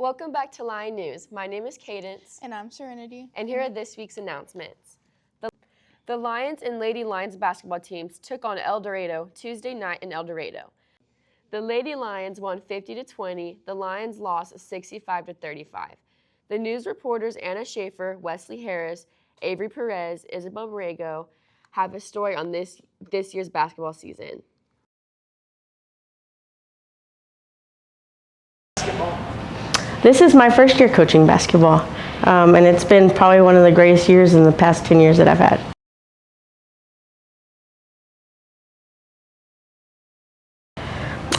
Welcome back to Lion News. My name is Cadence. And I'm Serenity. And here are this week's announcements. The Lions and Lady Lions basketball teams took on El Dorado Tuesday night in El Dorado. The Lady Lions won 50-20. The Lions lost 65-35. The news reporters Anna Schaefer, Wesley Harris, Avery Perez, Isabel Borrego have a story on this year's basketball season. This is my first year coaching basketball, and it's been probably one of the greatest years in the past 10 years that I've had.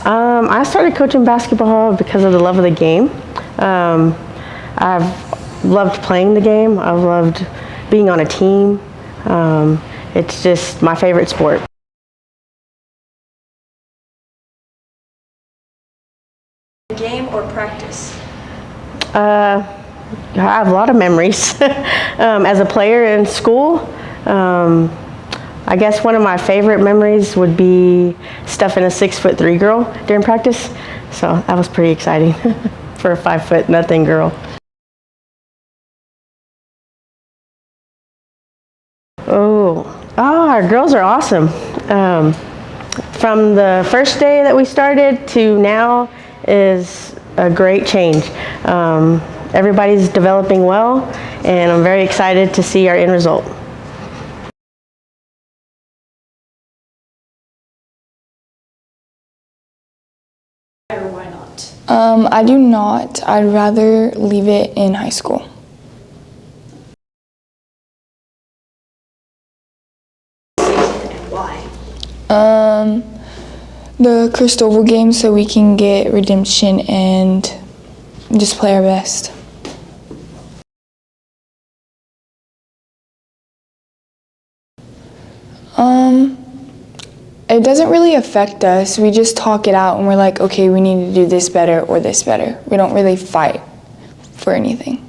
I started coaching basketball because of the love of the game. I've loved playing the game. I've loved being on a team. It's just my favorite sport. Game or practice? I have a lot of memories. As a player in school, I guess one of my favorite memories would be stuffing a 6'3" girl during practice. So that was pretty exciting for a 5'0" girl. Our girls are awesome. From the first day that we started to now is a great change. Everybody's developing well, and I'm very excited to see our end result. Or why not? I do not. I'd rather leave it in high school. And why? The Cristobal game, so we can get redemption and just play our best. It doesn't really affect us. We just talk it out and we're like, okay, we need to do this better or this better. We don't really fight for anything.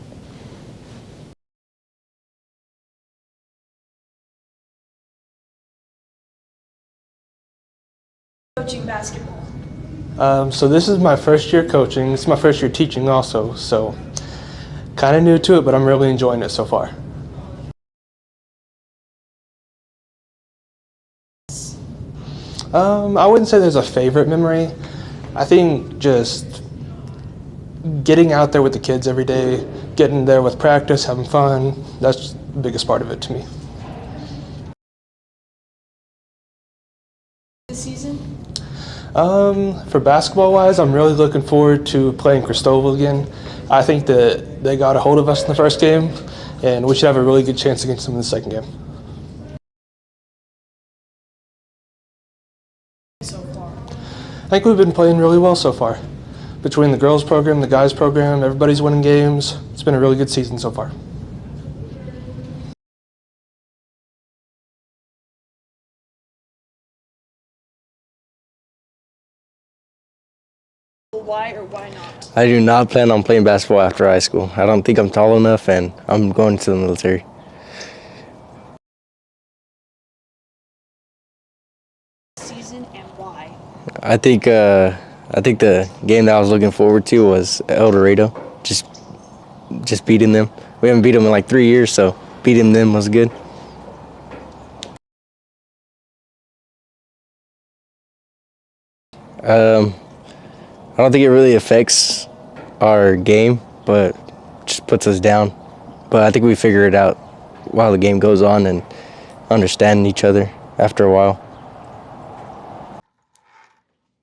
Coaching basketball. So this is my first year coaching. This is my first year teaching also, so kind of new to it, but I'm really enjoying it so far. I wouldn't say there's a favorite memory. I think just getting out there with the kids every day, getting there with practice, having fun, that's the biggest part of it to me. This season? For basketball-wise, I'm really looking forward to playing Cristobal again. I think that they got a hold of us in the first game, and we should have a really good chance against them in the second game. So far. I think we've been playing really well so far. Between the girls program, the guys program, everybody's winning games. It's been a really good season so far. Why or why not? I do not plan on playing basketball after high school. I don't think I'm tall enough, and I'm going to the military. Season and why? I think the game that I was looking forward to was El Dorado. Just beating them. We haven't beat them in like 3 years, so beating them was good. I don't think it really affects our game, but just puts us down. But I think we figure it out while the game goes on and understand each other after a while.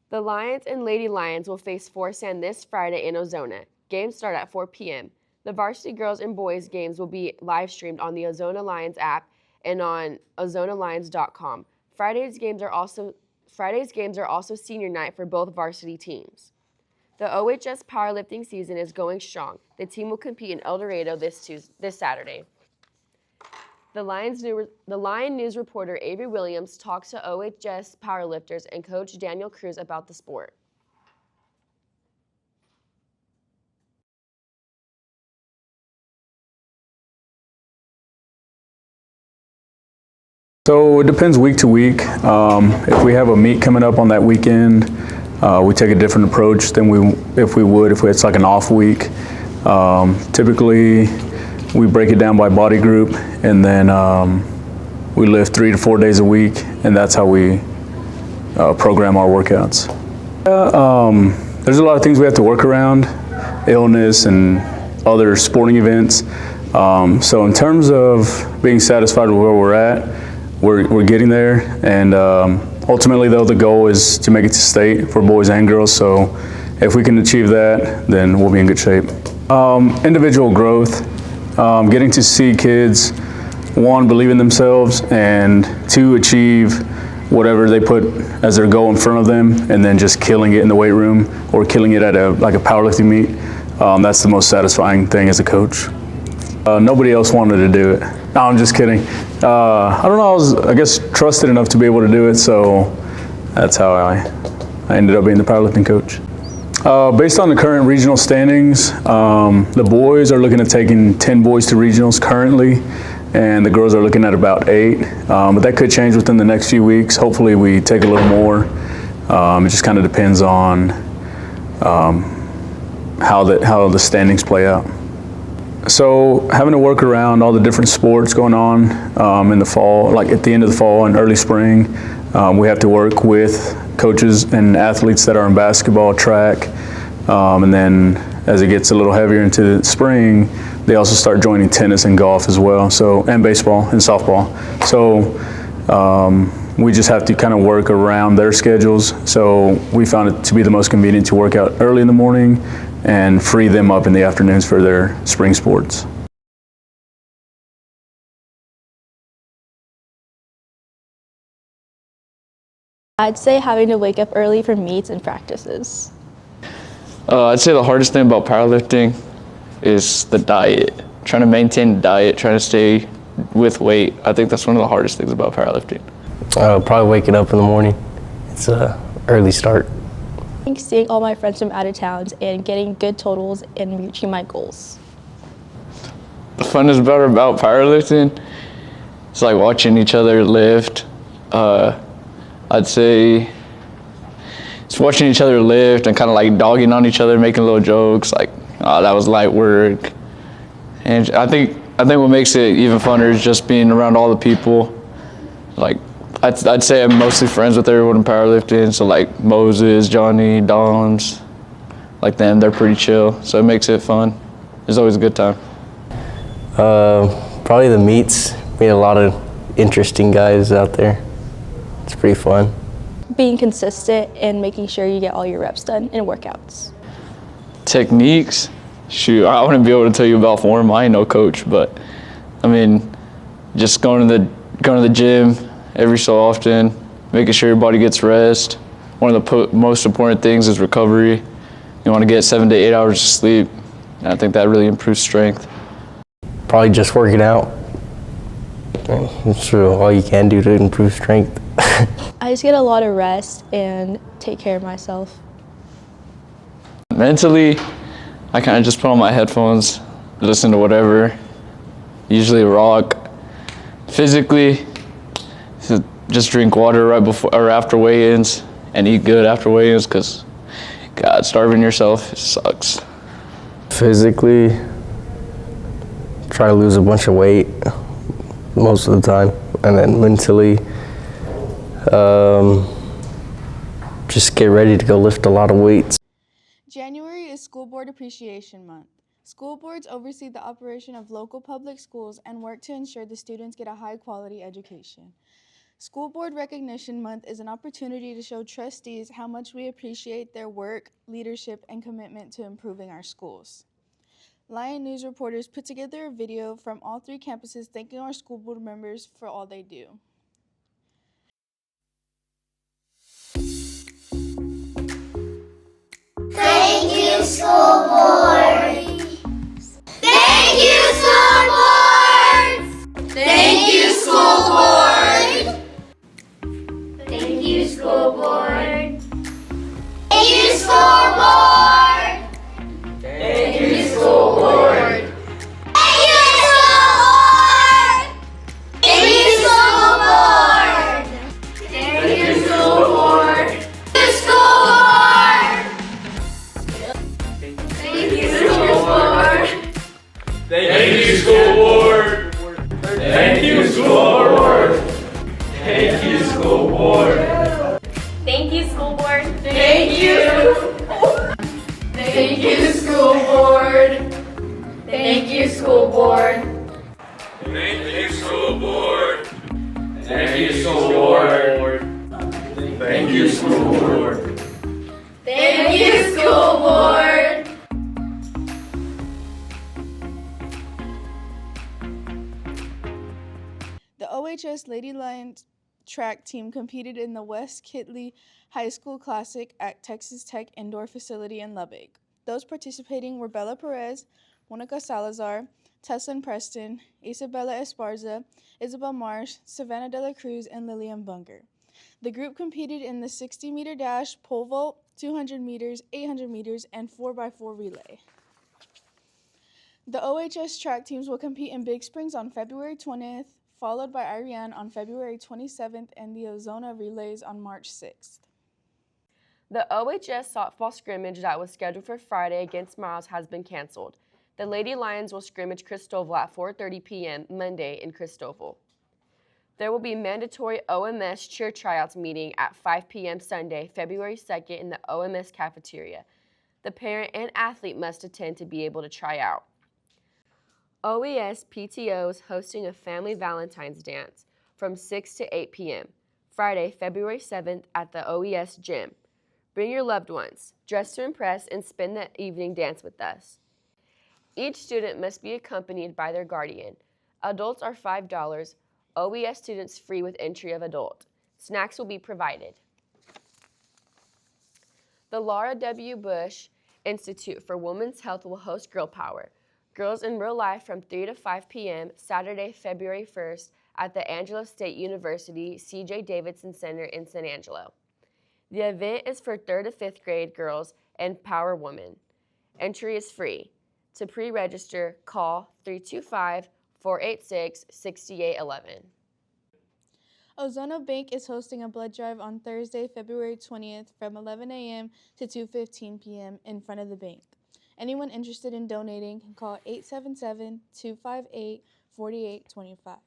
The Lions and Lady Lions will face Forsan this Friday in Ozona. Games start at 4 p.m. The varsity girls and boys games will be live streamed on the Ozona Lions app and on ozonalions.com. Friday's games are also senior night for both varsity teams. The OHS powerlifting season is going strong. The team will compete in El Dorado this Saturday. The Lion News reporter Avery Williams talks to OHS powerlifters and coach Daniel Cruz about the sport. So it depends week to week. If we have a meet coming up on that weekend, We take a different approach than if it's like an off week. Typically, we break it down by body group, and then we lift 3 to 4 days a week, and that's how we program our workouts. There's a lot of things we have to work around, illness and other sporting events. So in terms of being satisfied with where we're at, we're getting there, and ultimately though the goal is to make it to state for boys and girls, so if we can achieve that, then we'll be in good shape. Individual growth, getting to see kids, one, believe in themselves, and two, achieve whatever they put as their goal in front of them, and then just killing it in the weight room or killing it at a powerlifting meet. That's the most satisfying thing as a coach. Nobody else wanted to do it. No, I'm just kidding. I don't know, I was, I guess, trusted enough to be able to do it, so that's how I ended up being the powerlifting coach. Based on the current regional standings, the boys are looking at taking 10 boys to regionals currently, and the girls are looking at about 8. But that could change within the next few weeks. Hopefully we take a little more. It just kind of depends on how the standings play out. So having to work around all the different sports going on in the fall, like at the end of the fall and early spring, we have to work with coaches and athletes that are in basketball, track, and then as it gets a little heavier into the spring, they also start joining tennis and golf as well, and baseball and softball. So we just have to kind of work around their schedules. So we found it to be the most convenient to work out early in the morning and free them up in the afternoons for their spring sports. I'd say having to wake up early for meets and practices. I'd say the hardest thing about powerlifting is the diet. Trying to maintain the diet, trying to stay with weight. I think that's one of the hardest things about powerlifting. Probably waking up in the morning. It's an early start. I think seeing all my friends from out of towns and getting good totals and reaching my goals. The funnest part about powerlifting is like watching each other lift. I'd say it's watching each other lift and kind of like dogging on each other, making little jokes like, "Oh, that was light work." And I think what makes it even funner is just being around all the people. Like I'd say I'm mostly friends with everyone in powerlifting. So like Moses, Johnny, Doms, like them, they're pretty chill. So it makes it fun. It's always a good time. Probably the meets. Meet a lot of interesting guys out there. It's pretty fun. Being consistent and making sure you get all your reps done in workouts. Techniques, shoot, I wouldn't be able to tell you about form. I ain't no coach, but I mean, just going to the gym every so often, making sure your body gets rest. One of the most important things is recovery. You want to get 7 to 8 hours of sleep, and I think that really improves strength. Probably just working out. It's true, all you can do to improve strength. I just get a lot of rest and take care of myself. Mentally, I kind of just put on my headphones, listen to whatever, usually rock. Physically, just drink water right before or after weigh-ins and eat good after weigh-ins, because God, starving yourself, it sucks. Physically, try to lose a bunch of weight most of the time, and then mentally, just get ready to go lift a lot of weights. January is School Board Appreciation Month. School boards oversee the operation of local public schools and work to ensure the students get a high-quality education. School Board Recognition Month is an opportunity to show trustees how much we appreciate their work, leadership, and commitment to improving our schools. Lion News reporters put together a video from all 3 campuses thanking our school board members for all they do. Thank you, School Board! Thank you, School Board! Thank you, School Board! Thank you, School Board! Thank you, School Board! Thank you, School Board! Thank you, School Board! Thank you, School Board! Thank you, School Board! Thank you, School Board! Thank you, school board. Thank you, school board. The OHS Lady Lions track team competed in the West Kitley High School Classic at Texas Tech Indoor Facility in Lubbock. Those participating were Bella Perez, Monica Salazar, Tesslyn Preston, Isabella Esparza, Isabel Marsh, Savannah De La Cruz, and Lillian Bunker. The group competed in the 60-meter dash, pole vault, 200 meters, 800 meters, and 4x4 relay. The OHS track teams will compete in Big Springs on February 20th, followed by Ariane on February 27th, and the Ozona relays on March 6th. The OHS softball scrimmage that was scheduled for Friday against Miles has been canceled. The Lady Lions will scrimmage Christoval at 4:30 p.m. Monday in Christoval. There will be mandatory OMS cheer tryouts meeting at 5 p.m. Sunday, February 2nd in the OMS cafeteria. The parent and athlete must attend to be able to try out. OES PTO is hosting a family Valentine's dance from 6 to 8 p.m. Friday, February 7th at the OES gym. Bring your loved ones, dress to impress, and spend the evening dance with us. Each student must be accompanied by their guardian. Adults are $5. OES students free with entry of adult. Snacks will be provided. The Laura W. Bush Institute for Women's Health will host Girl Power. Girls in Real Life from 3 to 5 p.m. Saturday, February 1st at the Angelo State University C.J. Davidson Center in San Angelo. The event is for 3rd to 5th grade girls and Power Women. Entry is free. To pre-register, call 325-486-6811. Ozona Bank is hosting a blood drive on Thursday, February 20th from 11 a.m. to 2:15 p.m. in front of the bank. Anyone interested in donating can call 877-258-4825.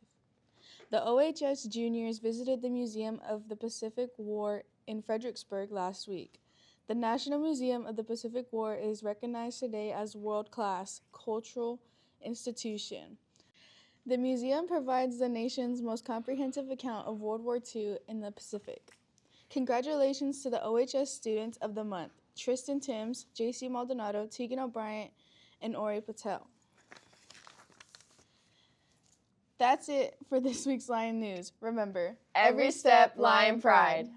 The OHS juniors visited the Museum of the Pacific War in Fredericksburg last week. The National Museum of the Pacific War is recognized today as world-class cultural institution. The museum provides the nation's most comprehensive account of World War II in the Pacific. Congratulations to the OHS Students of the Month, Tristan Timms, J.C. Maldonado, Tegan O'Brien, and Ori Patel. That's it for this week's Lion News. Remember, Every step, Lion pride.